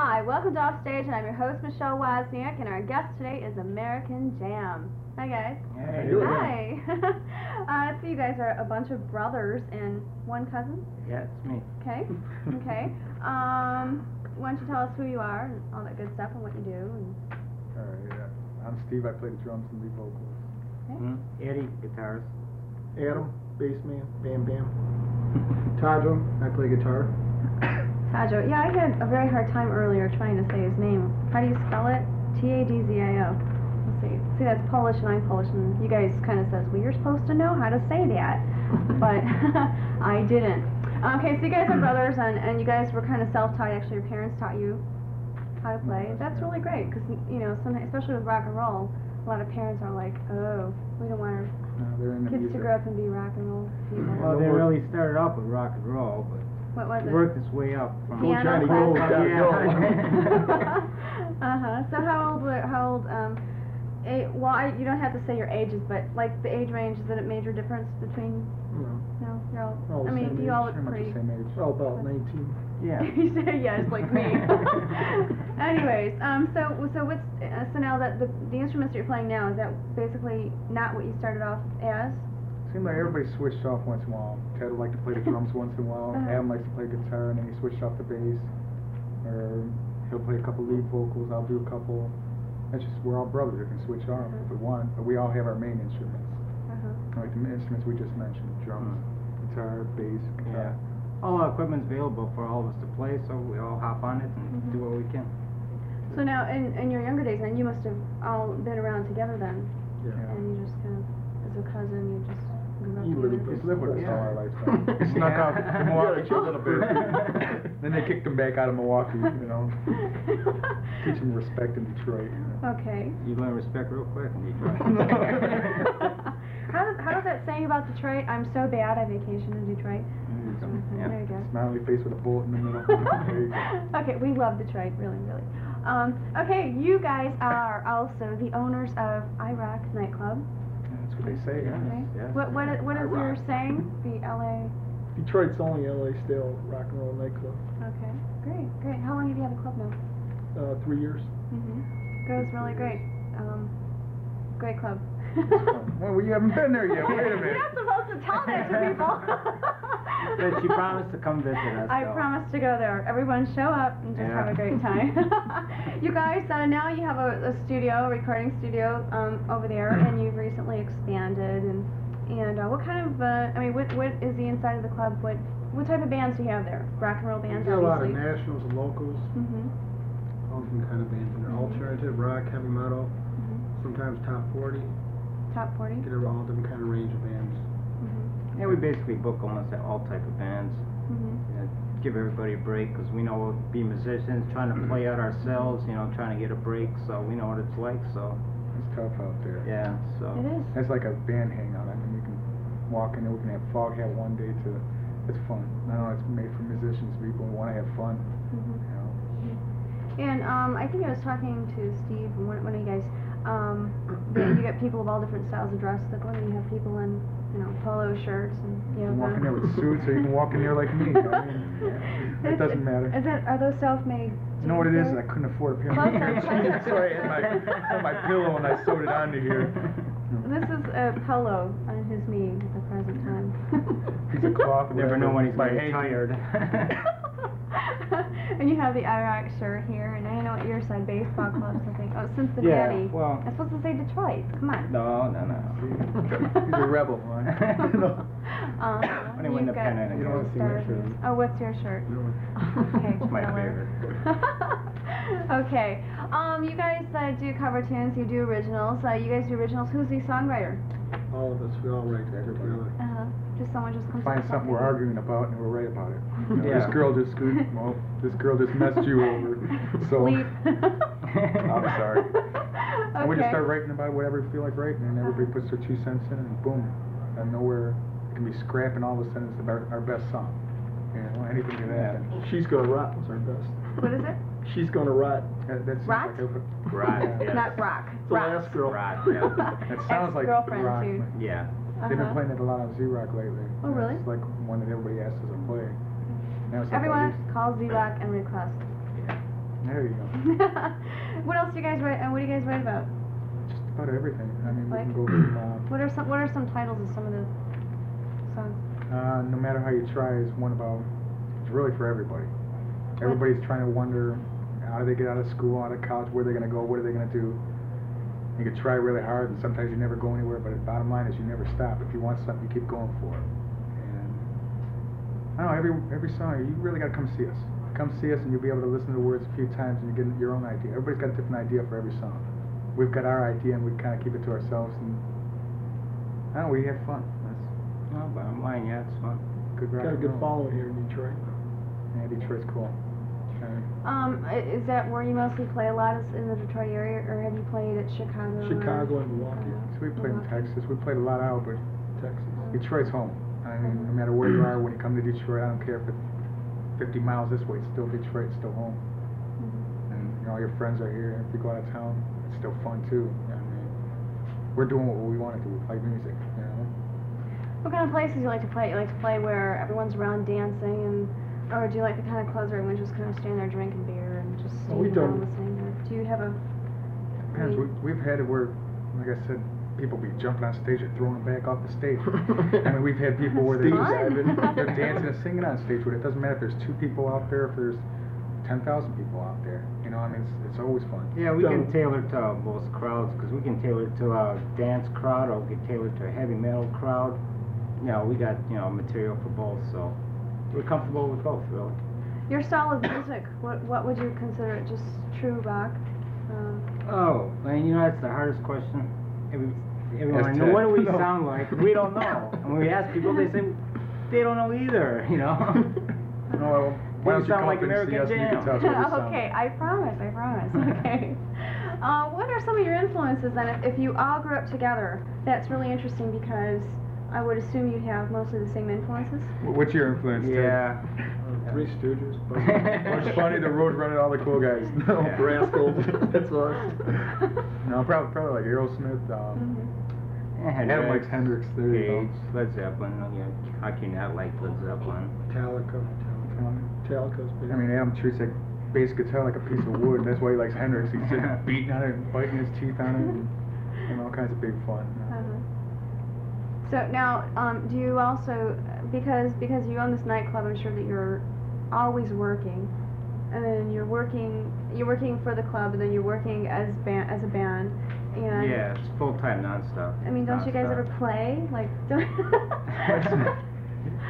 Hi, welcome to Offstage, and I'm your host, Michelle Wozniak, and our guest today is American Jam. Hi, guys. Hey. Hi. So you guys are a bunch of brothers and one cousin? Yeah, it's me. Okay. Okay. Why don't you tell us who you are and all that good stuff and what you do? Alright, I'm Steve. I play the drums and lead vocals. Okay. Eddie, guitarist. Adam, bass man, Bam Bam. Tajo, I play guitar. Tajo. Yeah, I had a very hard time earlier trying to say his name. How do you spell it? T-A-D-Z-I-O. Let's see. See, that's Polish and I'm Polish, and you guys kind of says, well, you're supposed to know how to say that. But I didn't. Okay, so you guys are brothers, and you guys were kind of self-taught. Actually, your parents taught you how to play. That's really great, because, you know, sometimes, especially with rock and roll, a lot of parents are like, oh, we don't want our kids to grow up and be rock and roll people. Well, they really started off with rock and roll, but What was it? worked its way up from Piano Johnny class? Gold, So how old, you don't have to say your ages, but like the age range, is it a major difference between, no, you're all, I mean, you all look pretty. Same age. We're all about 19. Yeah. You said yes, like me. Anyways, so now that the instruments that you're playing now, is that basically not what you started off as? Seems like everybody switched off once in a while. Ted would like to play the drums once in a while. Adam likes to play guitar, and then he switched off the bass. Or he'll play a couple lead vocals. I'll do a couple. That's just, we're all brothers. We can switch off if we want, but we all have our main instruments. Like the instruments we just mentioned: drums, guitar, bass, guitar. Yeah. All our equipment's available for all of us to play, so we all hop on it and do what we can. So now, in your younger days, then you must have all been around together then. Yeah. And you just kind of, as a cousin, you just grew up You together. really Just live with us all our lifetime. Yeah. Snuck out to Milwaukee Yeah. a little bit. Then they kicked him back out of Milwaukee, you know. Teach him respect in Detroit. Okay. You learn respect real quick in Detroit. How does that saying about Detroit? I'm so bad. I vacation in Detroit. Yeah. There you go. Smiley face with a bullet in the middle. There you go. Okay, we love Detroit, really, really. Okay, you guys are also the owners of IROC nightclub. That's what they say, yeah. Okay. Yes. What is your saying? The LA. Detroit's only LA still rock and roll nightclub. Okay, great. How long have you had the club now? 3 years. Goes really great. Great club. Well, you haven't been there yet. Wait a minute. You're not supposed to tell that to people. But she promised to come visit us. I so. promised to go there. Everyone show up and just have a great time. You guys, now you have a recording studio over there, and you've recently expanded. And what kind of, what is the inside of the club? What type of bands do you have there? Rock and roll bands, We got a lot of obviously. nationals and locals. All different kind of bands in there. Alternative, rock, heavy metal. Sometimes top 40. Top 40? Get all different kind of range of bands. Yeah, we basically book almost all type of bands. Give everybody a break, because we know we'll be musicians, trying to play out ourselves, you know, trying to get a break, so we know what it's like, so. It's tough out there. Yeah, so. It is. It's like a band hangout. I mean, you can walk in there, we can have fog hat one day to, it's fun. I know it's made for musicians, people want to have fun. You know? And I think I was talking to Steve, one of you guys, that you get people of all different styles of dress. Like, you have people in, polo shirts and, You can walk in there with suits, or you can walk in there like me. I mean, it doesn't matter. Are those self-made? You know what it is? I couldn't afford a pair of pants. So I had my pillow and I sewed it onto here. This is a polo on his knee at the present time. Piece of cloth. Never know when he's my getting tired. And you have the IROC shirt here, and I know what yours said, baseball clubs, I think. Oh, Cincinnati. Yeah, well. I'm supposed to say Detroit. Come on. No. He's a rebel, man. When he win the pennant. You don't want to see my shirt. Oh, what's your shirt? Okay. It's my killer. favorite. Okay. You guys do cover tunes. You do originals. You guys do originals. Who's the songwriter? All of us, we all write together. Just someone just comes Find up with something we're arguing about and we'll write about it. You know, Yeah. This girl just messed you over. So Bleep. I'm sorry. Okay. And we just start writing about whatever we feel like writing, and everybody puts their 2 cents in, and boom, out of nowhere it can be scrap, and all of a sudden it's our best song. You know, anything can happen. She's Gonna Rot was our best. What is it? She's Gonna Rot. That seems Rot? like a, Right, yes. Not rock. It's the last girl. Right, yeah. That sounds like Ex-girlfriend, rock. too. Yeah. They've been playing it a lot on Z-Rock lately. Oh, really? It's like one that everybody asks us to play. Now it's like Everyone I used- call Z-Rock and request. Yeah. There you go. What else do you guys write? And what do you guys write about? Just about everything. I mean, we Like? can go from, What are some titles of some of the songs? No Matter How You Try is one about, it's really for everybody. Everybody's trying to wonder, how do they get out of school, out of college, where they're going to go, what are they going to do? You can try really hard, and sometimes you never go anywhere, but the bottom line is you never stop. If you want something, you keep going for it. And I don't know, every song, you really got to come see us. Come see us, and you'll be able to listen to the words a few times, and you get your own idea. Everybody's got a different idea for every song. We've got our idea, and we kind of keep it to ourselves, and I don't know, we have fun. That's Well, bottom line, yeah, it's fun. good rock Got a and good roll. following here in Detroit. Yeah, Detroit's cool. Is that where you mostly play a lot, is in the Detroit area, or have you played at Chicago? Chicago and Milwaukee. So we played in Texas. We played a lot out, but Texas. Detroit's home. I mean, no matter where you are, when you come to Detroit, I don't care if it's 50 miles this way, it's still Detroit, it's still home. And you know, all your friends are here. If you go out of town, it's still fun too. I mean, we're doing what we want to do. We play music, you know. What kind of places you like to play? You like to play where everyone's around dancing, and or do you like the kind of clubs where everyone's just kind of standing there drinking beer and just Well, we standing around don't. listening? Or do you have a? Depends. We've had it where, like I said, people be jumping on stage and throwing them back off the stage. I mean, we've had people where That's fun. they're dancing and singing on stage, but it doesn't matter if there's 2 people out there, if there's 10,000 people out there. You know, I mean, it's always fun. Yeah, we can So- tailor to both crowds, because we can tailor to a dance crowd, or we can tailor to a heavy metal crowd. You know, we got, you know, material for both, so we're comfortable with both, really. Your style of music, what would you consider it? Just true rock? Oh, man, you know, that's the hardest question. Everyone, That's know, what do we Ted. sound like? We don't know. And when we ask people, they say they don't know either, you know? No, why don't you sound come like up and see American us and you can Jam. tell us what we sound Okay, like. I promise. Okay. What are some of your influences then? If you all grew up together, that's really interesting because I would assume you'd have mostly the same influences. What's your influence, Ted? Yeah. Three Stooges. What's funny, the road running all the cool guys. No, Yeah. Rascals. That's us. No, probably like Aerosmith. Adam likes Hendrix. There you go. Cage, Led Zeppelin. Yeah, how can you not like Led Zeppelin? Metallica. Metallica's big. I mean, Adam treats that bass guitar like a piece of wood. That's why he likes Hendrix. He's sitting beating on it and biting his teeth on it and all kinds of big fun. So now, do you also, because you own this nightclub, I'm sure that you're always working, and then you're working for the club, and then you're working as a band, and Yeah, it's full-time, non-stop. I mean, don't you guys ever Non-stop. play? Like, don't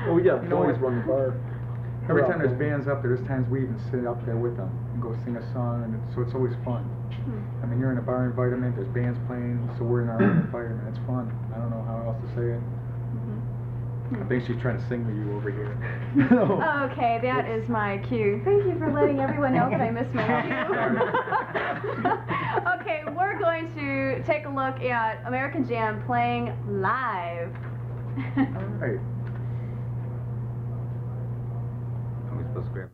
Well, we got You know boys what? run the bar. Every We're time out there's there. bands up there, there's times we even sit up there with them and go sing a song, and so it's always fun. I mean, you're in a bar environment, there's bands playing, so we're in our own environment. It's fun. I don't know how else to say it. I think she's trying to sing to you over here. Okay, that is my cue. Thank you for letting everyone know that I missed my cue. Okay, we're going to take a look at American Jam playing live. Right. Are we supposed to grab?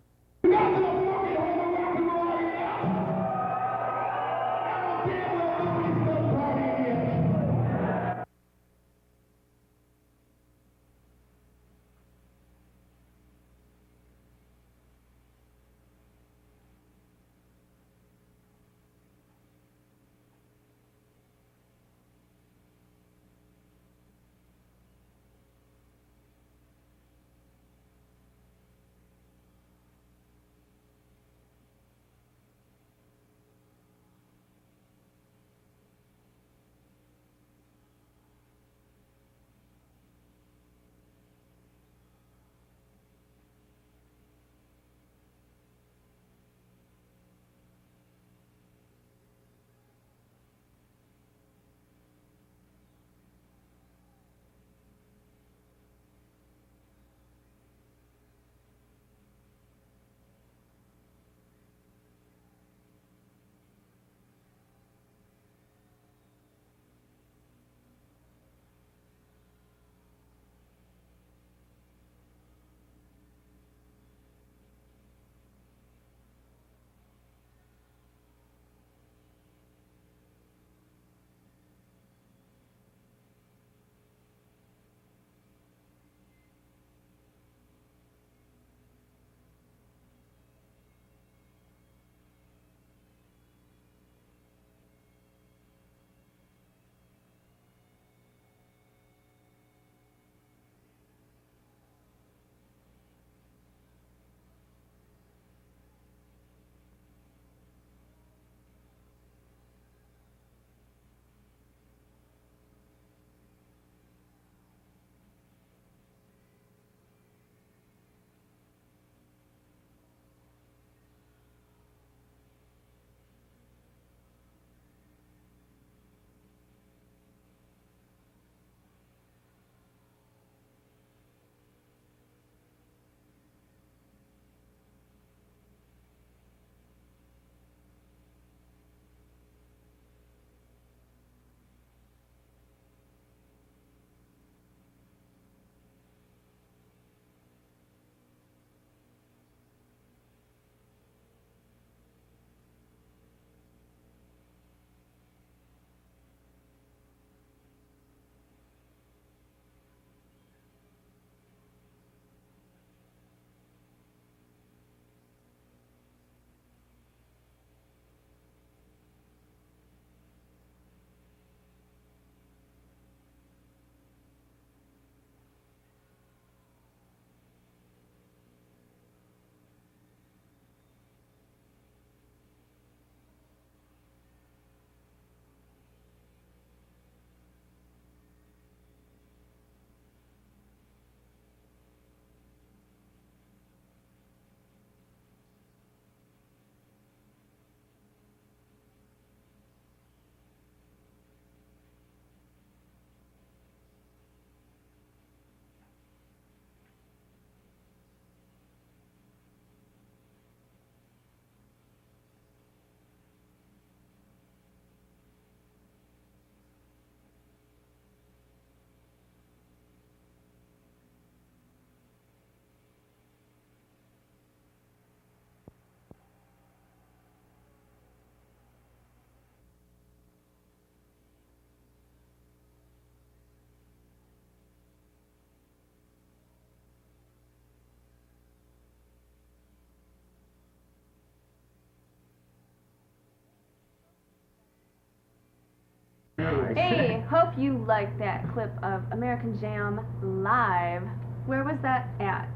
Hey, hope you liked that clip of American Jam live. Where was that at?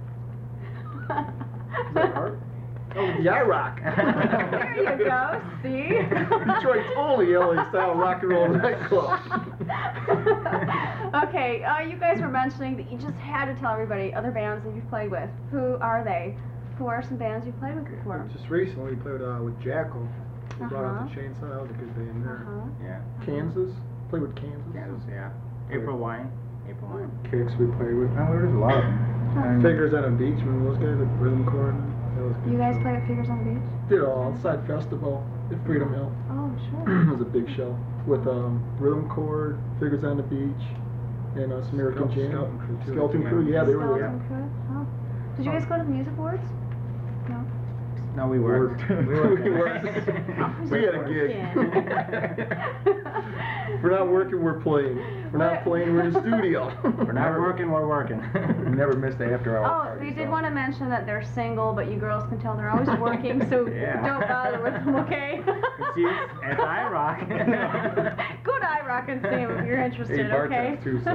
Is that art? Oh, the I-Rock. There you go, see? Detroit's only LA-style rock and roll nightclub. Okay, you guys were mentioning that you just had to tell everybody other bands that you've played with. Who are they? Who are some bands you've played with before? Just recently we played with Jackal. We brought out Uh-huh. the Chainsaw. That was a good band there. Yeah. Kansas. Played with Kansas. Kansas, yeah. April Wine. April Wine. Kicks we played with. Oh, there's a lot of them. And Figures on a Beach. Remember those guys? Like Rhythm Corps. That was good. You guys show. play at Figures on the Beach? Did all outside festival at Freedom Hill. Oh, It sure. was a big show with Rhythm Corps, Figures on the Beach, and some American Jam. Skeleton Crew, too. Skeleton Crew, yeah, they were there. Skeleton Crew? Oh. Did you guys go to the music awards? No. No, we worked. We worked. We had a gig. We're not working, we're playing. We're not playing, we're in the studio. We're not working, we're working. we never missed the after hour Oh, party. they did so. want to mention that they're single, but you girls can tell they're always working, so Yeah. don't bother with them, okay? See, at I-Rock. Go to IROC and see them if you're interested, Hey, Bart okay? does too, so.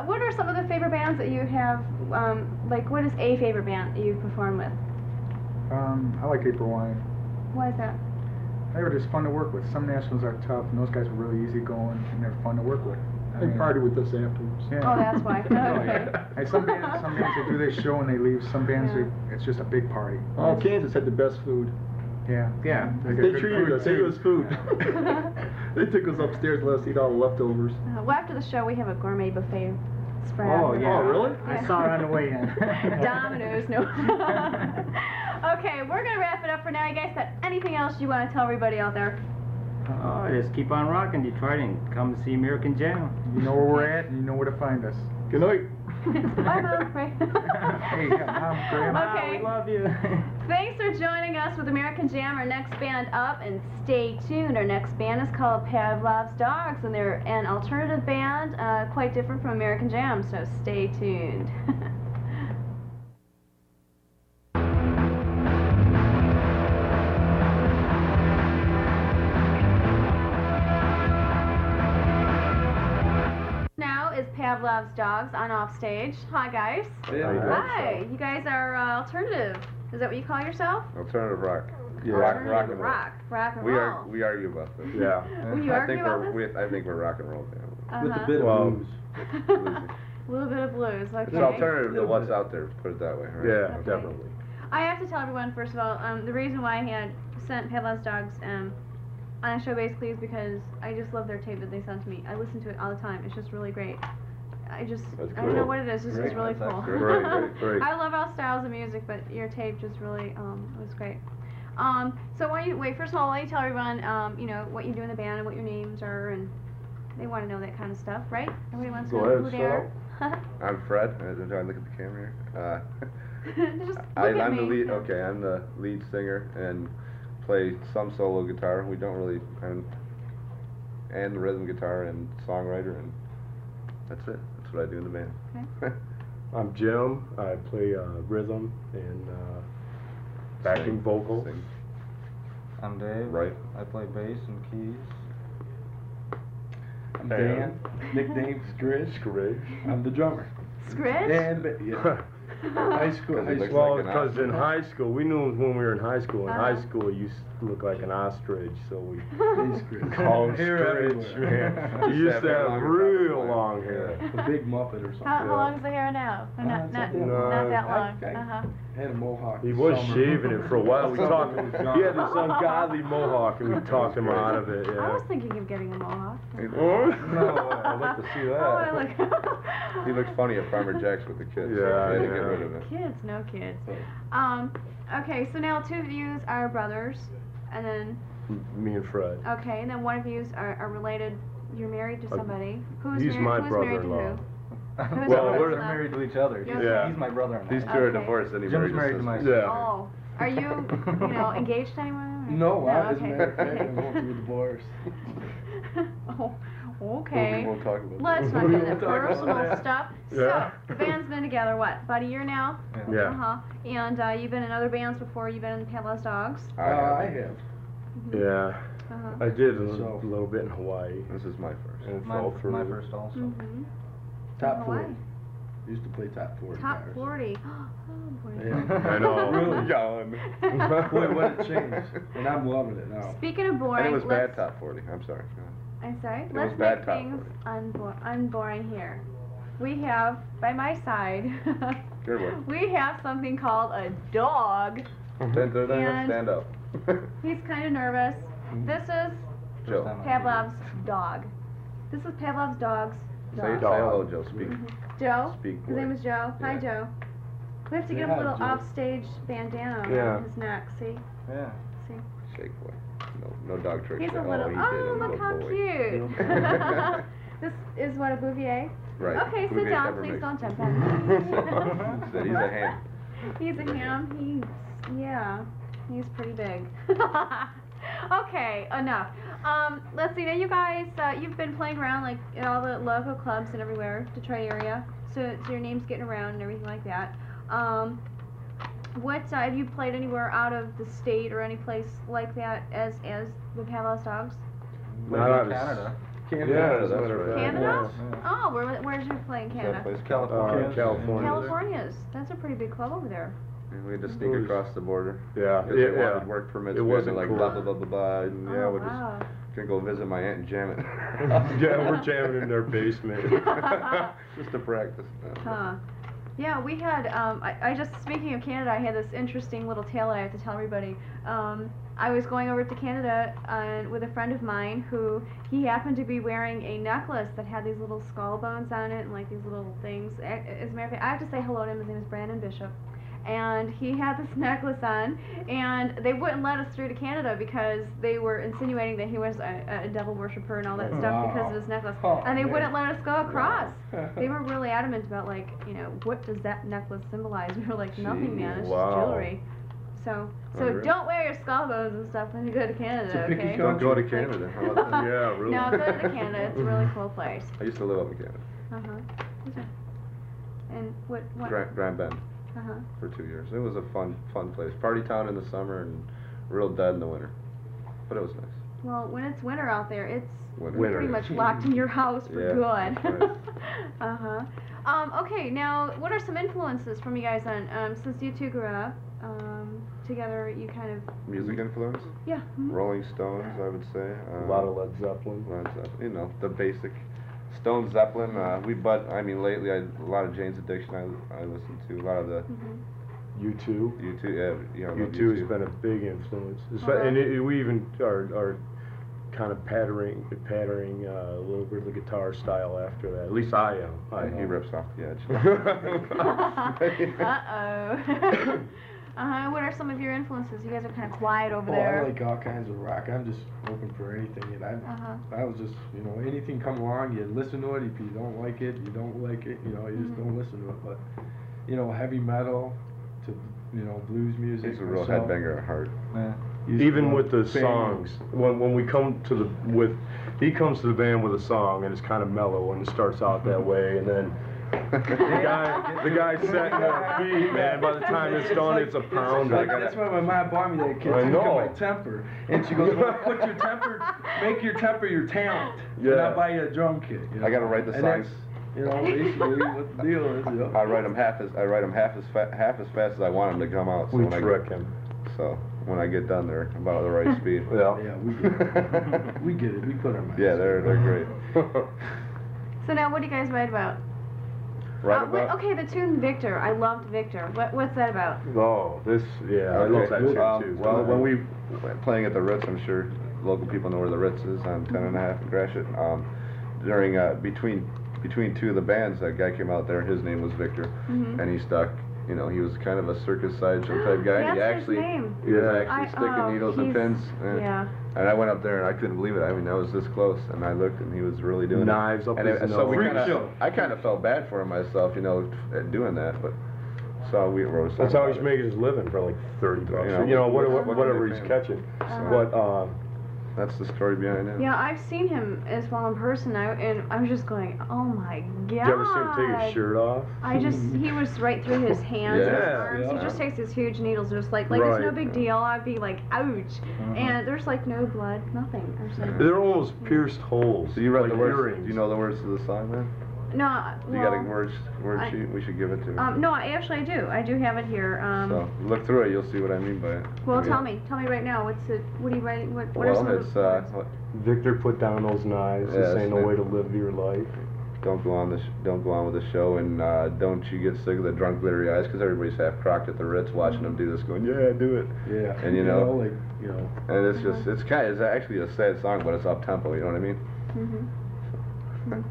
What are some of the favorite bands that you have, like what is a favorite band that you've performed with? I like April Wine. Why is that? They were just fun to work with. Some nationals are tough, and those guys were really easygoing, and they're fun to work with. They partied with us afterwards. Yeah. Oh, that's why. Oh, Okay. yeah. Hey, some bands they do their show and they leave. Some bands it's just a big party. Oh, Kansas had the best food. Yeah. Yeah. got They good treated food, us, they gave too. us food. They took us upstairs and let us eat all the leftovers. Well, after the show, we have a gourmet buffet spread. Oh, yeah. Oh, really? I saw it on the way in. Domino's, no. Okay, we're gonna wrap it up for now. You guys got anything else you want to tell everybody out there? Oh, just keep on rocking Detroit and come see American Jam. You know where we're at, and you know where to find us. Good night. Bye, Mom. Right. Hey, Mom, Grandma. Okay. We love you. Thanks for joining us with American Jam. Our next band up, and stay tuned. Our next band is called Pavlov's Dogs, and they're an alternative band, quite different from American Jam. So stay tuned. Now is Pavlov's Dogs on Offstage. Hi, guys. Hi. You guys are alternative. Is that what you call yourself? Alternative rock. Yeah. Rock and Alternative roll. rock and We roll. we argue about this. Yeah. Will you I argue think about we're this? I think we're rock and roll band. With a Uh-huh. bit Well, of blues. A little bit of blues, okay. It's alternative to what's out there. Put it that way, right? Yeah, Okay. definitely. I have to tell everyone, first of all, the reason why I had sent Pavlov's Dogs on a show basically is because I just love their tape that they sent to me. I listen to it all the time. It's just really great. I That's don't know cool. what it is. It's just Great. really That's cool. great. Great. I love all styles of music, but your tape just really was great. So why don't you wait? First of all, why don't you tell everyone, you know, what you do in the band and what your names are, and they want to know that kind of stuff, right? Everybody wants to Go know ahead, who they start are. I'm Fred. Do I look at the camera here? Just look I'm at the me. lead. Okay, I'm the lead singer and play some solo guitar. We don't really, and the rhythm guitar and songwriter, and that's it. That's what I do in the band. Okay. I'm Jim. I play rhythm and backing Sing. vocal. Sing. I'm Dave. Right. I play bass and keys. I'm Dan. Nickname Scridge. Scridge. I'm the drummer. Scridge? Yeah. High school. Because he looks Well, like an because in ostrich. high school, we knew him when we were in high school. In Uh-huh. high school, you used to look like an ostrich, so we Scridge. called him Hair Scridge, everywhere. man. He used to have longer real brown long hair. hair. A big Muppet or something. How long is the hair now? Or not, it's not, not that long. not that I- long. I- Uh-huh. Had a mohawk. He this was summer. shaving it for a while. We talked. Summer was He gone. had this ungodly mohawk, and we talked him out of it. I Yeah. was thinking of getting a mohawk. No, I'd like to see that. Oh, I look. He looks funny at Farmer Jack's with the kids. so Yeah, I had to yeah. get rid of it. Kids, no kids. Okay, so now two of you are brothers, and then, Me and Fred. okay, and then one of you are related. You're married to somebody. Who's He's my who's married to brother-in-law. who? Well, we're we're- married to each other. Yeah. Yeah. He's my brother-in-law. These two are Okay. divorced and he Jim's married married his to my sister. Yeah. Oh, are you engaged to anyone? or- No, I, as a okay. matter of fact, I'm going through a divorce. Oh, We okay. won't talk about Let's that. not We get into won't talk about personal that. stuff. Yeah. So, the band's been together, what, about a year now? Yeah. Uh-huh. And you've been in other bands before. You've been in Pavlov's Dogs. I have. Yeah, Uh-huh. I did a So- little bit in Hawaii. This is my first. And it My, fell through. my first also. Mm-hmm. Top Hawaii. 40. Used to play top 40. Top guitars. 40. Oh, boy. Yeah. I know. Really? Young. Boy, what a change. And I'm loving it now. Speaking of boring, And it was let's, bad top 40. I'm sorry. Go ahead. I'm sorry. It Let's was bad make top things unboring here. We have, by my side, Good one. we have something called a dog. Then And- stand up. He's kind of nervous. This is Joe. time. Pavlov's dog. This is Pavlov's dog's Say, dog. say hello, Joe. Speak. Joe. Speak, His name boy. is Joe. Hi, Yeah. Joe. We have to Say get him a hi, little Joe. off-stage bandana Yeah. around his neck. See? Yeah. See? Shake boy. No dog tricks. He's a there. little. he Oh, did. look Little how boy. cute. This is what a bouvier. Right. Okay, sit Bouvier down, pepper please mix. don't jump on me. Said he's a ham. He's a ham. He's pretty big. Okay, enough. Let's see. Now you guys, you've been playing around like in all the local clubs and everywhere, Detroit area. So your name's getting around and everything like that. What have you played anywhere out of the state or any place like that as the Pavlov's Dogs? Not out of Canada. Canada. Yeah, that's as a matter of right. fact. Canada? Yeah. Oh, where's you play in That Canada? place California. California. California's. That's a pretty big club over there. And we had to sneak across the border. Yeah, Because they yeah. wanted work permits. It we had to wasn't like cool. blah blah blah blah blah. And yeah, Oh, we're wow. just gonna go visit my aunt and jam it. Yeah, we're jamming in their basement. Just to practice. Huh. Yeah, we had, I just, speaking of Canada, I had this interesting little tale I have to tell everybody. I was going over to Canada with a friend of mine who, he happened to be wearing a necklace that had these little skull bones on it and like these little things. As a matter of fact, I have to say hello to him, his name is Brandon Bishop. And he had this necklace on, and they wouldn't let us through to Canada because they were insinuating that he was a devil worshiper and all that stuff because of his necklace. Oh, And they man. wouldn't let us go across. They were really adamant about like, you know, what does that necklace symbolize? We were like, nothing, man, it's Wow. just jewelry. So Unreal. don't wear your skull bones and stuff when you go to Canada, It's a picky okay? Don't go to Canada. How about that? Yeah, really. No, go to Canada. It's a really cool place. I used to live up in Canada. Okay. And what? Grand Bend Uh-huh. for 2 years. It was a fun place. Party town in the summer and real dead in the winter. But it was nice. Well, when it's winter out there, it's Winter. you're pretty much locked in your house for Yeah, good. that's right. Okay, now what are some influences from you guys on since you two grew up together? You kind of Music influence? yeah. Mhm. Rolling Stones, I would say. A lot of Led Zeppelin. Led Zeppelin, you know, the basic. Stone Zeppelin, lately a lot of Jane's Addiction I listen to, a lot of the U2. U2, yeah, you know, love U2 has been a big influence. Uh-huh. And we even are kind of patterning a little bit of the guitar style after that. At least I am. He rips off the edge. Uh-oh. What are some of your influences? You guys are kind of quiet over Oh, there. I like all kinds of rock. I'm just open for anything, and I was just, you know, anything come along, you listen to it. If you don't like it, you don't like it. You know, you just don't listen to it. But, you know, heavy metal to, you know, blues music. He's a real myself. headbanger at heart. Yeah. Used to Even love with the Bang. songs, when we come to he comes to the band with a song and it's kind of mellow and it starts out that way, and then the guy setting their feet, man, by the time it's done, it's a pounder. That's why my mom bought me that kid I to look know. at my temper, and she goes, well, "Put your temper, make your temper your talent, and Yeah. I'll buy you a drum kit." You know? I gotta write the And songs. that's, you know, basically what the deal is. You know? I write them half as fast as I want them to come out. So We when I trick get, him. So when I get done, they're about the right speed. Yeah. Yeah, we get it. We get it. We put our minds. Yeah, they're great. So now, what do you guys write about? Right about. Okay, the tune Victor. I loved Victor. What's that about? Oh, I love that tune too. Well, when we were playing at the Ritz, I'm sure local people know where the Ritz is on 10 and a half and Gratiot. During between two of the bands, that guy came out there. His name was Victor, and he stuck. You know, he was kind of a circus sideshow type guy. That's he actually, his name. he was Yeah. actually sticking needles and pins. Yeah. And I went up there and I couldn't believe it. I mean, I was this close, and I looked, and he was really doing Knives it. up And his so we nose. kinda, Freak show. I kind of felt bad for him myself, you know, at doing that. But so we were. That's how he's making his living for like $30. Yeah. You know, What whatever did he's they pay him? catching. Uh-huh. But That's the story behind it. Yeah, I've seen him as well in person now, and I was just going, oh my god. Did you ever see him take his shirt off? He was right through his hands and his Yeah, arms. yeah. He just takes these huge needles, just like it's no Right. big deal. I'd be like, ouch. And there's like no blood, nothing. I was like, They're almost pierced holes. So you read like the words? earrings. Do you know the words to the song, man? no, You got a well, word I- sheet? We should give it to me. no, I do. I do have it here. So look through it, you'll see what I mean by it. Well, Okay. tell me right now. What are you writing? What are Well, some of it's the words? Victor, put down those knives. Yeah, This ain't no it's- way to live your life. don't go on with the show, and don't you get sick of the drunk glittery eyes, because everybody's half crocked at the Ritz watching them do this, going, yeah, do it. Yeah. And you know, like, you know. And it's just it's actually a sad song, but it's up tempo. You know what I mean?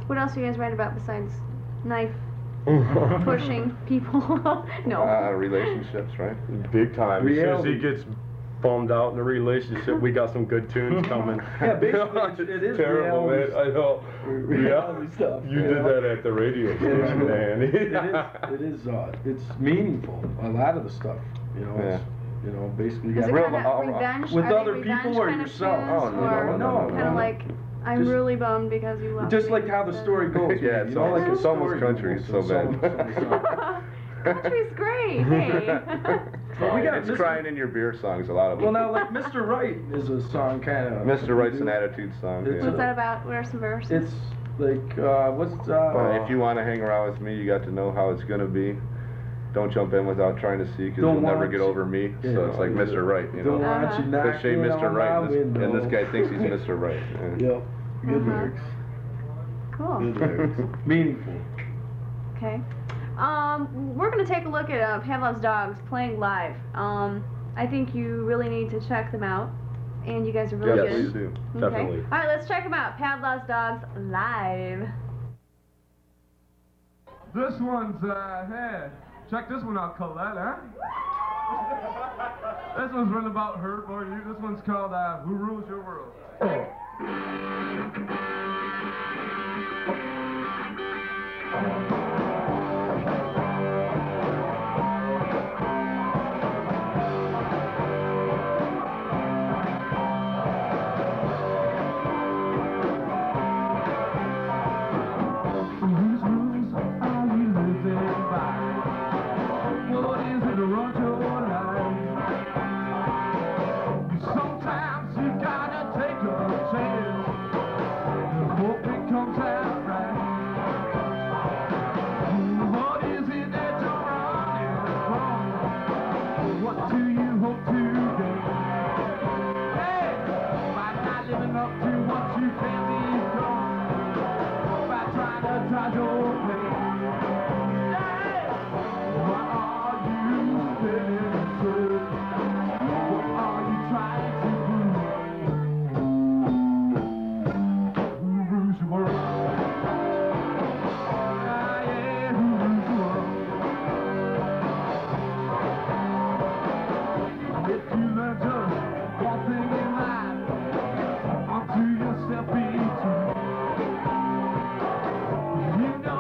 What else do you guys write about besides knife pushing people? No. Relationships, right? Big time. As soon as Reality. he gets bummed out in a relationship, we got some good tunes coming. Yeah, basically, it is terrible, man. reality. I know. Reality stuff. You did that at the radio station, man. It's meaningful. A lot of the stuff, you know. It's, you know, basically you Is got it real- kind of revenge? with are they other revenge people or kind of yourself? tunes, Oh, no, or no, kind of like I'm Just- really bummed because you left just me. like how the story goes. Yeah, you it's know, almost- like a it's almost story country, goes, it's so bad. Country's great. Hey. Well, we got It's Mr. crying in your beer songs, a lot of Well, them. now, like Mr. Right is a song kind of. Mr. Right's an attitude song. It's What's Yeah. that about? What are some verses? It's like what's If you want to hang around with me, you got to know how it's gonna be. Don't jump in without trying to see, because Don't you'll never want get you- over me. Yeah, So it's like yeah. Mr. Right, you Don't know. want you knocking Cliche Mr. on Right, my and this window. guy thinks he's Mr. Right. Yeah. Yep. Good lyrics. Cool. Good lyrics. Meaningful. Okay. We're gonna take a look at Pavlov's Dogs playing live. I think you really need to check them out, and you guys are really Yes, good. please do. Okay. Definitely. All right, let's check them out. Pavlov's Dogs live. This one's, hey, check this one out, Colette, huh? This one's written about her for you. This one's called, Who Rules Your World? Whose rules are you living by? What is it to run your life? Sometimes you gotta take a chance and hope it comes out right. What is it that you're running from? What do you hope to gain? Hey, by not living up to what you can become, by trying to dodge your pain. Hey, what are you living through? What are you trying to prove? Who rules your world? Ah, yeah, who rules your world? If you learn just one thing in life, unto yourself be true. You know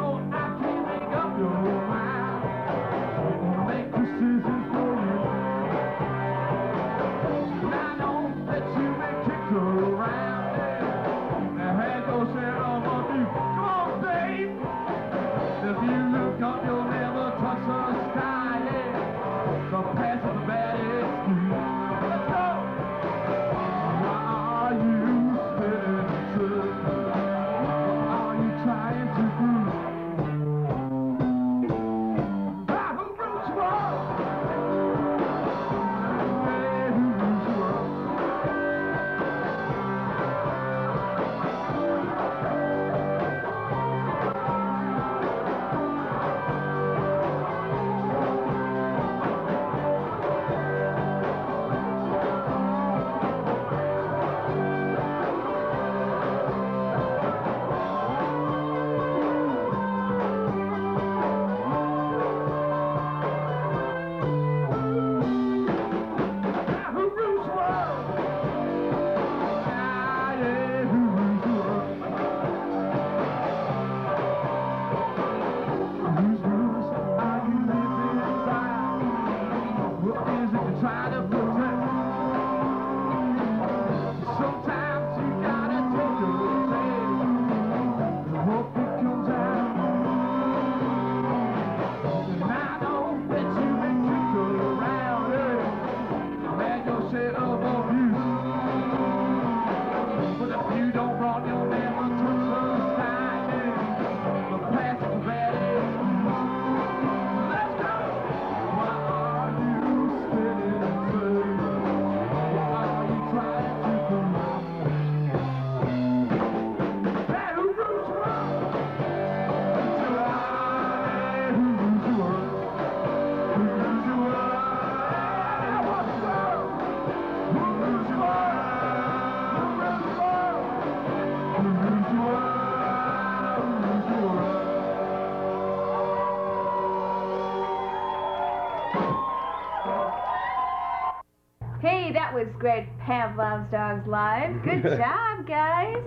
was great. Pavlov's Dogs Live. Good job, guys.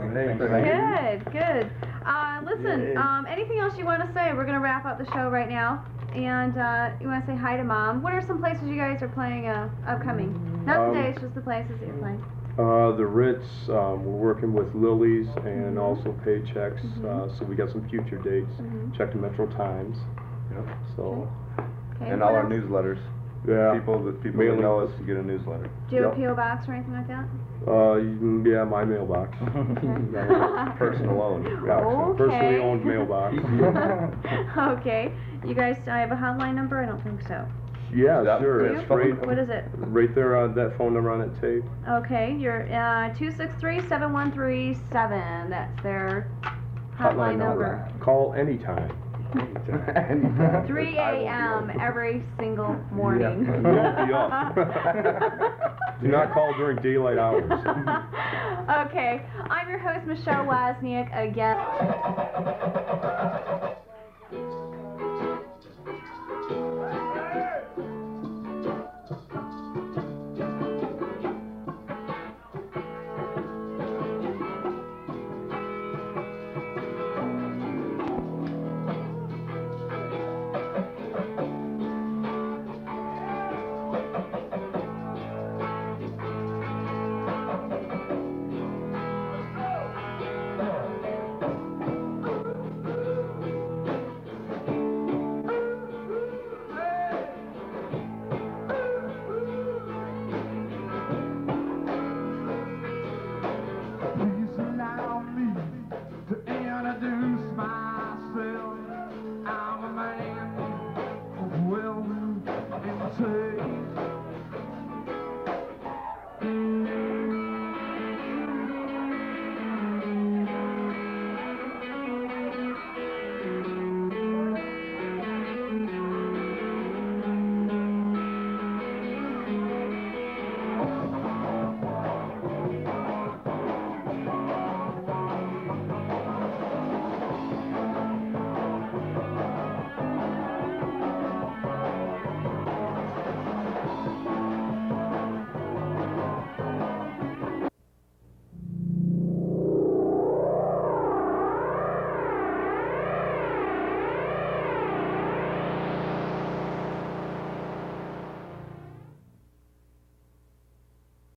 Good. Listen, anything else you want to say? We're going to wrap up the show right now. And you want to say hi to Mom. What are some places you guys are playing upcoming? Not the dates, just the places that you're playing. The Ritz, we're working with Lily's and also Paychecks, so we got some future dates. Check the Metro Times. Yep. So. Okay. And all our newsletters. Yeah. People that know us get a newsletter. Do you have a P.O. box or anything like that? Yeah, my mailbox. Personal owned. Yeah, personally owned mailbox. Okay. You guys have a hotline number? I don't think so. Yeah, Yeah, sure. it's It's right, What is it? right there on that phone number on that tape. Okay, you're 263-7137. That's their hotline number. Call anytime. 3 a.m. every single morning. Won't be up. Do not call during daylight hours. Okay, I'm your host, Michelle Wozniak, again.